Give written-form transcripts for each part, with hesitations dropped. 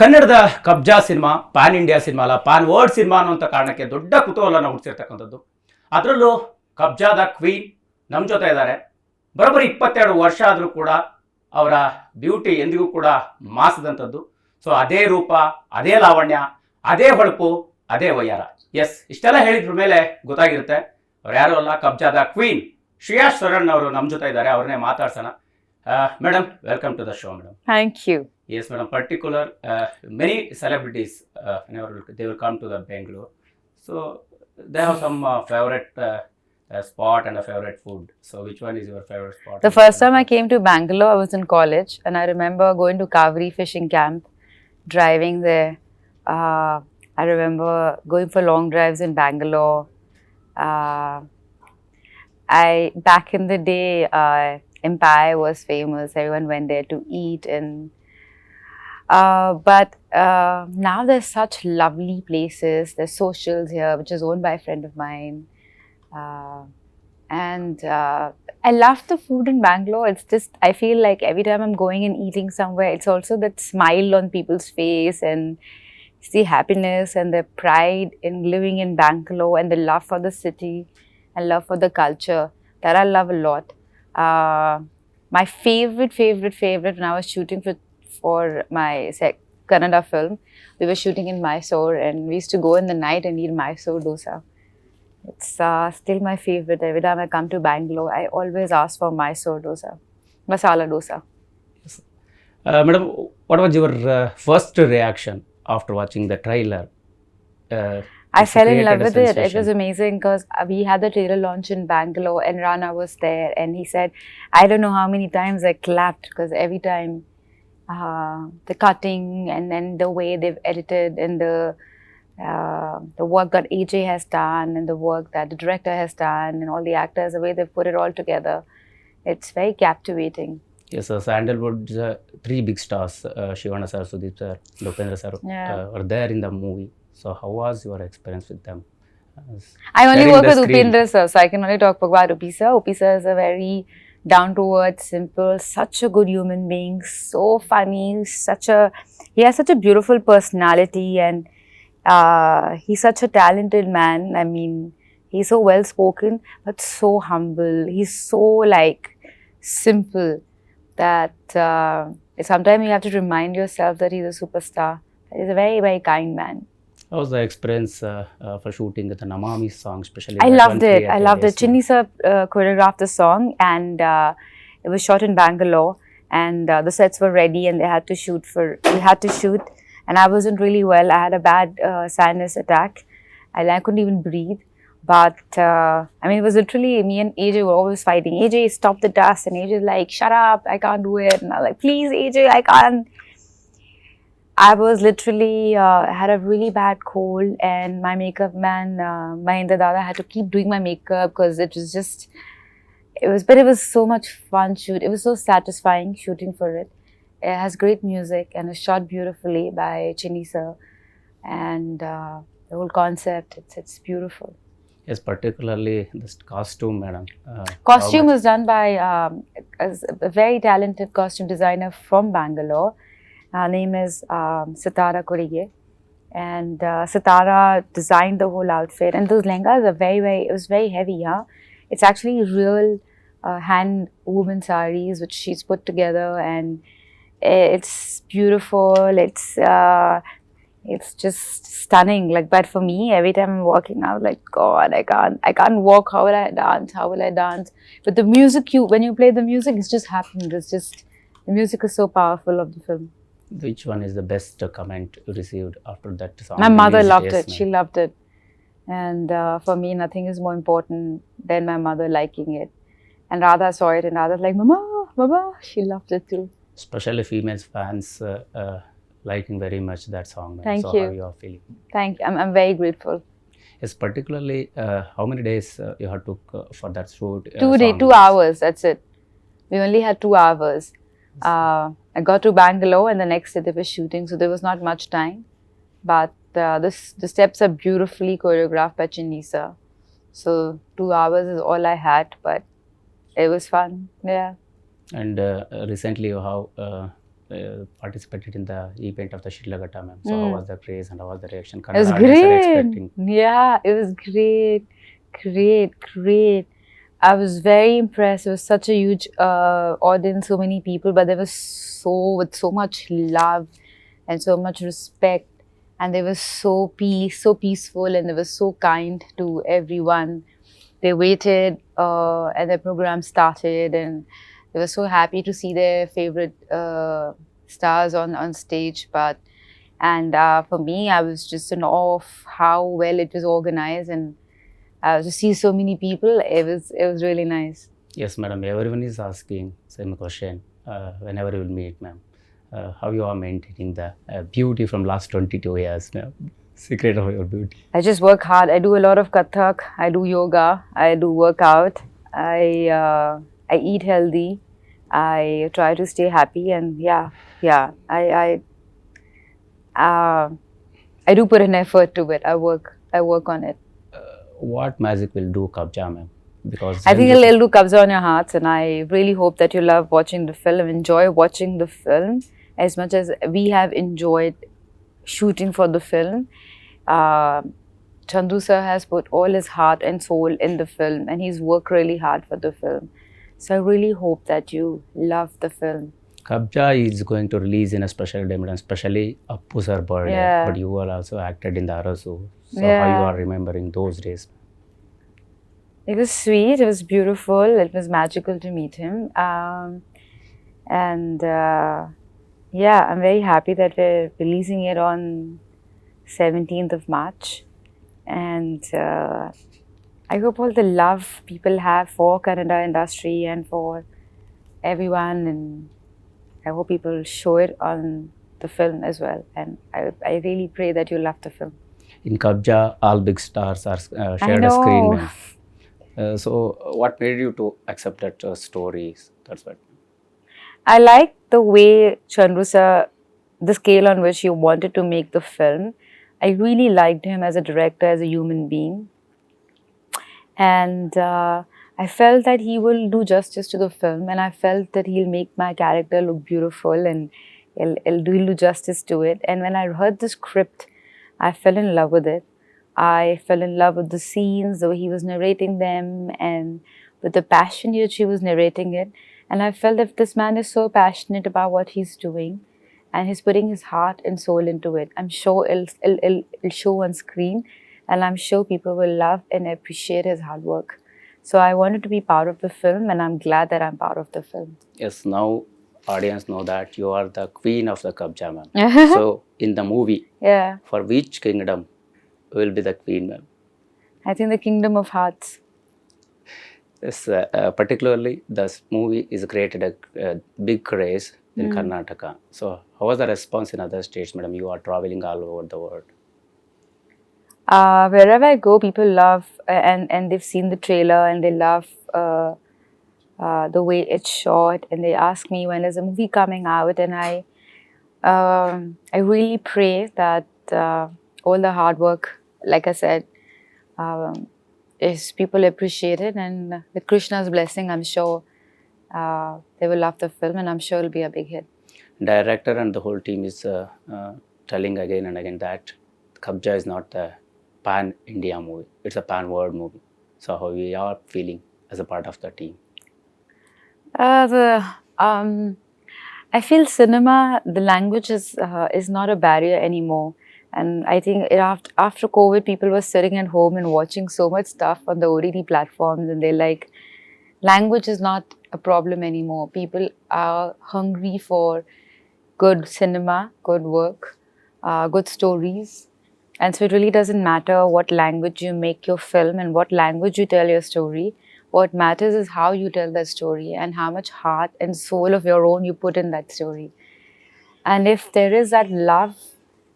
ಕನ್ನಡದ ಕಬ್ಜಾ cinema PAN India cinema ಅಲ್ಲ, PAN world cinema ಅನ್ನುವಂಥ ಕಾರಣಕ್ಕೆ ದೊಡ್ಡ ಕುತೂಹಲನ ಹುಟ್ಟಿಸಿರ್ತಕ್ಕಂಥದ್ದು. ಅದರಲ್ಲೂ ಕಬ್ಜಾದ ಕ್ವೀನ್ ನಮ್ಮ ಜೊತೆ ಇದ್ದಾರೆ. ಬರೋಬ್ಬರಿ 22 ವರ್ಷ ಆದರೂ ಕೂಡ ಅವರ ಬ್ಯೂಟಿ ಎಂದಿಗೂ ಕೂಡ ಮಾಸದಂಥದ್ದು. ಸೊ ಅದೇ ರೂಪ, ಅದೇ ಲಾವಣ್ಯ, ಅದೇ ಹೊಳಪು, ಅದೇ ವಯ್ಯಾರ. ಎಸ್, ಇಷ್ಟೆಲ್ಲ ಹೇಳಿದ್ರ ಮೇಲೆ ಗೊತ್ತಾಗಿರುತ್ತೆ ಅವ್ರು ಯಾರು ಅಲ್ಲ, ಕಬ್ಜಾದ ಕ್ವೀನ್ ಶ್ರೇಯಾ ಶರಣ್ ಅವರು ನಮ್ಮ ಜೊತೆ ಇದ್ದಾರೆ. ಅವ್ರನ್ನೇ ಮಾತಾಡ್ಸೋಣ. Madam, welcome to the show. Madam, thank you. Yes, madam. Particular, many celebrities, whenever they will come to the Bangalore, so they have some favorite spot and a favorite food. So, which one is your favorite spot? The first time I came to Bangalore, I was in college, and I remember going to Kaveri fishing camp, driving there. I remember going for long drives in Bangalore. Back in the day, Empire was famous. Everyone went there to eat and. But now there's such lovely places. There's Socials here, which is owned by a friend of mine. And I love the food in Bangalore. It's just, I feel like every time I'm going and eating somewhere, it's also that smile on people's face and it's the happiness and the pride in living in Bangalore and the love for the city and love for the culture that I love a lot. My favorite when I was shooting for my Kannada film, we were shooting in Mysore and we used to go in the night and eat Mysore dosa. It's still my favorite. Every time I come to Bangalore, I always ask for Mysore dosa, masala dosa. Yes. Madam, what was your first reaction after watching the trailer? I fell in love with it. It was amazing because we had the trailer launch in Bangalore and Rana was there and he said, I don't know how many times I clapped because every time the cutting and then the way they've edited and the work that AJ has done and the work that the director has done and all the actors, the way they've put it all together, it's very captivating. Yes, sir. Sandalwood's 3 big stars, Shivana sir, Sudeep sir, Upendra sir, were there in the movie. So how was your experience with them? I only work with Upendra sir, so I can only talk about Uppi sir. Uppi sir is a very down-to-earth, simple, such a good human being, so funny, he has such a beautiful personality and he's such a talented man. I mean, he's so well-spoken, but so humble. He's so simple that sometimes you have to remind yourself that he's a superstar. He's a very, very kind man. How was the experience for shooting the Namami song, especially? I loved it. Chinni sir choreographed the song and it was shot in Bangalore and the sets were ready and we had to shoot and I wasn't really well. I had a bad sinus attack and I couldn't even breathe. But I mean, it was literally me and AJ were always fighting. AJ, stop the dust. And AJ's like, shut up, I can't do it. And I was like, please AJ, I can't. I was literally, had a really bad cold and my makeup man, Mahendra Dada, had to keep doing my makeup because it was so much fun shoot. It was so satisfying shooting for it. It has great music and it's shot beautifully by Chinni sir and the whole concept, it's beautiful. Yes, particularly this costume, madam. Costume was done by a very talented costume designer from Bangalore. Her name is Sitara Kurige and Sitara designed the whole outfit and those lehengas are it was very heavy. It's actually real hand woven sarees which she's put together and it's beautiful. It's just stunning. But for me, every time I'm walking out, God, I can't walk. How will I dance? But the music, when you play the music, it's just happening. The music is so powerful of the film. Which one is the best comment you received after that song? My mother loved it. She loved it. And for me, nothing is more important than my mother liking it. And Radha saw it and Radha's like, Mama, she loved it too. Especially female fans liking very much that song. Thank you. How you are feeling? Thank you. I'm very grateful. Yes, particularly how many days you had took for that shoot? 2 hours, that's it. We only had 2 hours. I got to Bangalore and the next day they were shooting, so there was not much time. But the steps are beautifully choreographed by Chinni sir. So 2 hours is all I had, but it was fun. Yeah. And recently you have participated in the event of the Shidlagatta, ma'am. So how was the craze and how was the reaction? It was Kannada audience are great. expecting. Yeah, it was great. I was very impressed. It was such a huge audience, so many people, but there was with so much love and so much respect, and they were so peaceful, and they were so kind to everyone. They waited, and the program started, and they were so happy to see their favorite stars on stage. For me, I was just in awe of how well it was organized, and to see so many people, it was really nice. Yes, madam. Everyone is asking same question. Whenever you will meet, ma'am, how you are maintaining the beauty from last 22 years, ma'am? Secret of your beauty. I just work hard. I do a lot of Kathak. I do yoga. I do workout. I eat healthy. I try to stay happy, and I do put an effort to it. I work on it. What magic will do Kabza, ma'am? Because I think it'll do Kabza on your hearts, and I really hope that you love watching the film, enjoy watching the film as much as we have enjoyed shooting for the film. Rchandru sir has put all his heart and soul in the film, and he's worked really hard for the film. So I really hope that you love the film. Kabza is going to release in a special day, madam, especially Uppu sir birthday. Yeah. But you all also acted in the Arasu. So Yeah. how you are remembering those days? It was sweet. It was beautiful. It was magical to meet him. I'm very happy that we're releasing it on 17th of March. And I hope all the love people have for Kannada industry and for everyone. And I hope people show it on the film as well. And I really pray that you love the film. In Kabza, all big stars are shared a screen, ma'am. So what made you to accept that story? That's what. I like the way Rchandru sir, the scale on which he wanted to make the film. I really liked him as a director, as a human being. And I felt that he will do justice to the film, and I felt that he'll make my character look beautiful, and he'll do justice to it. And when I heard the script, I fell in love with it. I fell in love with the scenes, the way he was narrating them, and with the passion which he was narrating it. And I felt that this man is so passionate about what he's doing, and he's putting his heart and soul into it. I'm sure it'll show on screen, and I'm sure people will love and appreciate his hard work. So I wanted to be part of the film, and I'm glad that I'm part of the film. Yes, now audience know that you are the queen of the Kabza, ma'am. So in the movie, Yeah, for which kingdom will be the queen, ma'am? I think the Kingdom of Hearts. Yes, particularly this movie is created a big craze in Karnataka. So how was the response in other states, madam? You are traveling all over the world. Wherever I go, people love, and they've seen the trailer, and they love the way it's shot, and they ask me when is the movie coming out, and I really pray that all the hard work, like I said, is people appreciate it, and with Krishna's blessing, I'm sure they will love the film, and I'm sure it'll be a big hit. Director and the whole team is telling again and again that Kabza is not a pan-India movie. It's a pan-world movie. So how we are feeling as a part of the team? I feel cinema, the language is not a barrier anymore. And I think after COVID, people were sitting at home and watching so much stuff on the OTT platforms, and they're like, language is not a problem anymore. People are hungry for good cinema, good work, good stories. And so it really doesn't matter what language you make your film and what language you tell your story. What matters is how you tell that story and how much heart and soul of your own you put in that story. And if there is that love,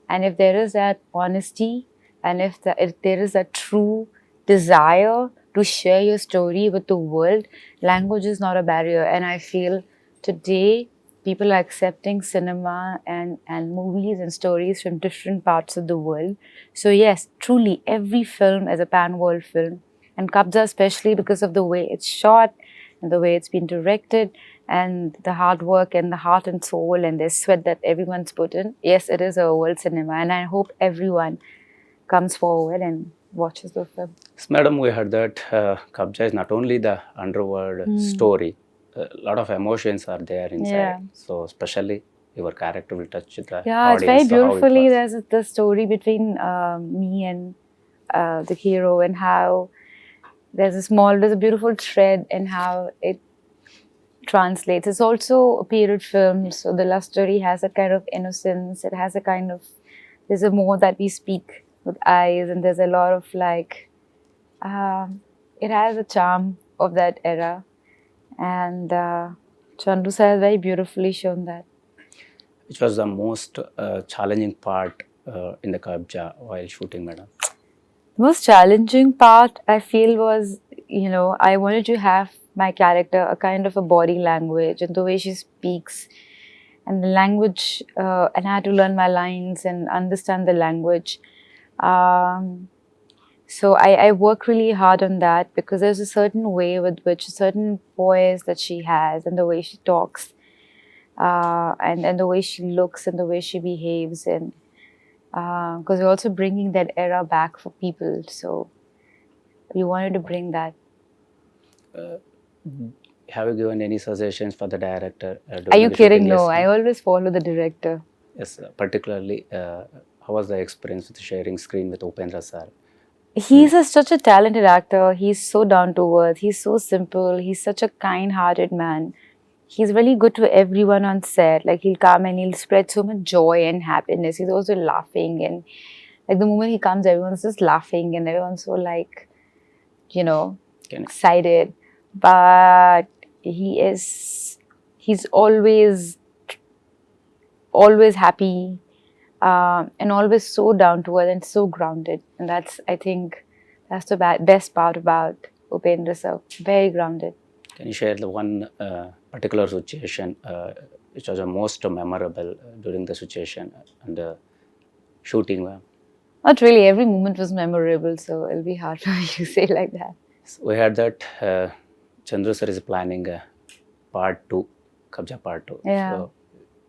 and if there is that honesty, and if there is that true desire to share your story with the world, language is not a barrier. And I feel today people are accepting cinema and movies and stories from different parts of the world. So yes, truly every film is a pan-world film, and Kabza especially because of the way it's shot and the way it's been directed and the hard work and the heart and soul and the sweat that everyone's put in. Yes, it is a world cinema, and I hope everyone comes forward and watches the film. Yes, madam, we heard that Kabza is not only the underworld story, a lot of emotions are there inside. Yeah. So especially your character will touch the Yeah, audience. it's very so how it beautifully. was. There's the story between me and the hero, and how there's a beautiful thread in how it translates. It's also a period film, so the love story has a kind of innocence. It has a kind of, there's a more that we speak with eyes, and there's a lot of like, it has a charm of that era, and Chandru sir has very beautifully shown that. Which was the most challenging part in the Kabza while shooting, madam? The most challenging part I feel was, I wanted to have my character a kind of a body language and the way she speaks and the language, and I had to learn my lines and understand the language. So I work really hard on that, because there's a certain way with which a certain poise that she has, and the way she talks, and the way she looks and the way she behaves, and because we're also bringing that era back for people, so we wanted to bring that. Have you given any suggestions for the director? Are you kidding? No, Yes, I always follow the director. yes, particularly, how was the experience with sharing screen with Upendra sir? He's such a talented actor. He's so down to earth. He's so simple. He's such a kind-hearted man. He's really good to everyone on set. Like, he'll come and he'll spread so much joy and happiness. He's also laughing, and like the moment he comes, everyone's just laughing and everyone's so like, excited. But he's always happy, and always so down to earth and so grounded. And that's, I think, that's the best part about Upendra sir. Very grounded. Can you share the one particular situation which was the most memorable during the situation and shooting? Not really. Every moment was memorable, so it'll be hard for me to say like that. We heard that Chandru sir is planning part 2, Kabza part 2. Yeah. So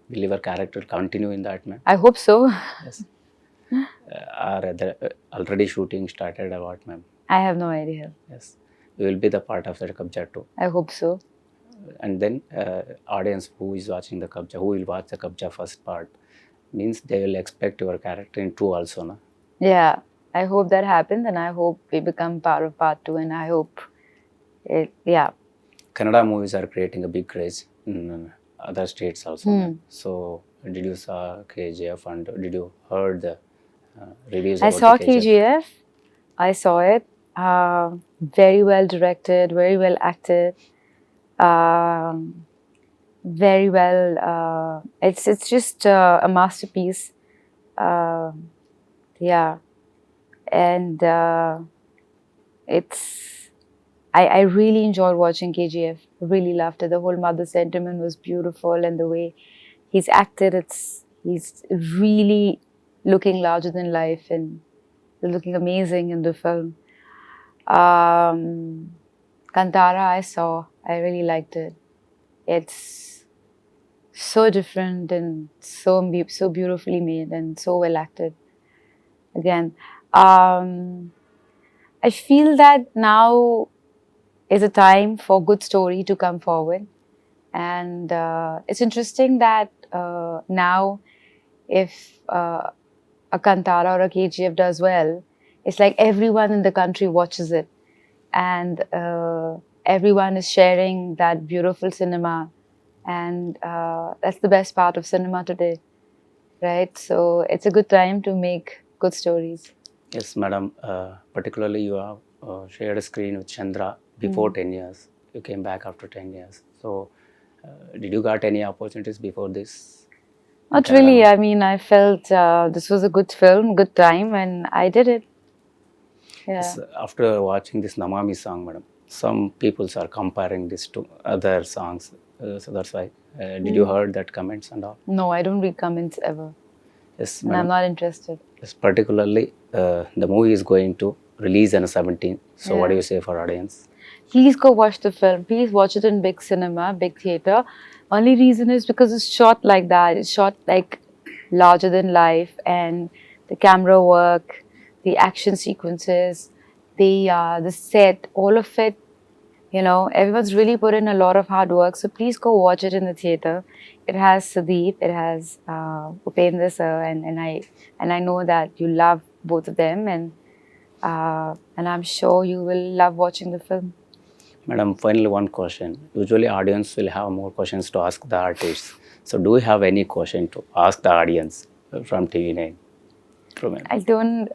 will your character continue in that, ma'am? I hope so. Yes. Are the already shooting started or what, ma'am? I have no idea. Yes. You will be the part of the Kabza 2. I hope so. And then audience who is watching the Kabza, who will watch the Kabza first part, means they will expect your character in 2 also, na? Yeah, I hope that happens, and I hope we become part of part 2, and I hope yeah. Kannada movies are creating a big craze in other states also. So did you saw KGF and did you heard the reviews? I about saw the KGF? KGF. I saw it. Very well directed, very well acted. Very well. It's just a masterpiece. Yeah, and I really enjoyed watching KGF. Really loved it. The whole mother sentiment was beautiful, and the way he's acted, he's really looking larger than life, and looking amazing in the film. Kantara I saw. I really liked it. It's so different and so beautifully made and so well acted. Again, I feel that now is a time for good story to come forward, and it's interesting that now if a Kantara or a KGF does well, it's like everyone in the country watches it, and everyone is sharing that beautiful cinema, and that's the best part of cinema today, right? So it's a good time to make good stories. Yes, madam. Particularly you have shared a screen with Chandra before 10 years. You came back after 10 years. So did you got any opportunities before this? Not really. I mean, I felt this was a good film, good time, and I did it. Yeah. Yes, after watching this Namami song, madam, some people are comparing this to other songs. So that's why. Did you heard that comments and all? No, I don't read comments ever. Yes, And I'm madam. not interested. Yes, particularly the movie is going to release on 17th. So what do you say for audience? Please go watch the film. Please watch it in big cinema, big theater. Only reason is because it's shot like that. It's shot like larger than life, and the camera work, the action sequences, the set, all of it. You know, everyone's really put in a lot of hard work. So please go watch it in the theater. It has Sudeep, it has Upendra sir, and I know that you love both of them, and I'm sure you will love watching the film. Madam, finally one question. Usually audience will have more questions to ask the artists. So do you have any question to ask the audience from TV9? From him? I don't.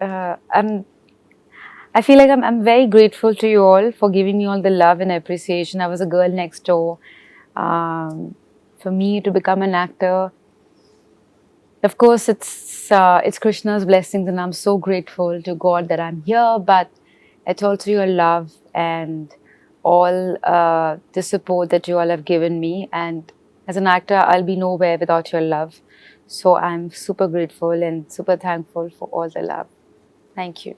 I feel like I'm very grateful to you all for giving me all the love and appreciation. I was a girl next door. For me to become an actor, of course, it's Krishna's blessings, and I'm so grateful to God that I'm here. But it's also your love and all the support that you all have given me. And as an actor, I'll be nowhere without your love. So I'm super grateful and super thankful for all the love. Thank you.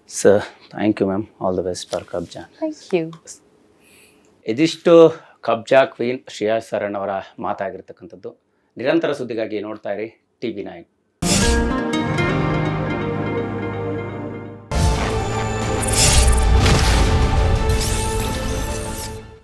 Sir, thank you ma'am. All the best for Kabza. Thank you. ಇದಿಷ್ಟು ಕಬ್ಜಾ queen Shreya Saran ಅವರ ಮಾತಾಗಿರ್ತಕ್ಕಂಥದ್ದು. ನಿರಂತರ ಸುದ್ದಿಗಾಗಿ ನೋಡ್ತಾ ಇರಿ TV9.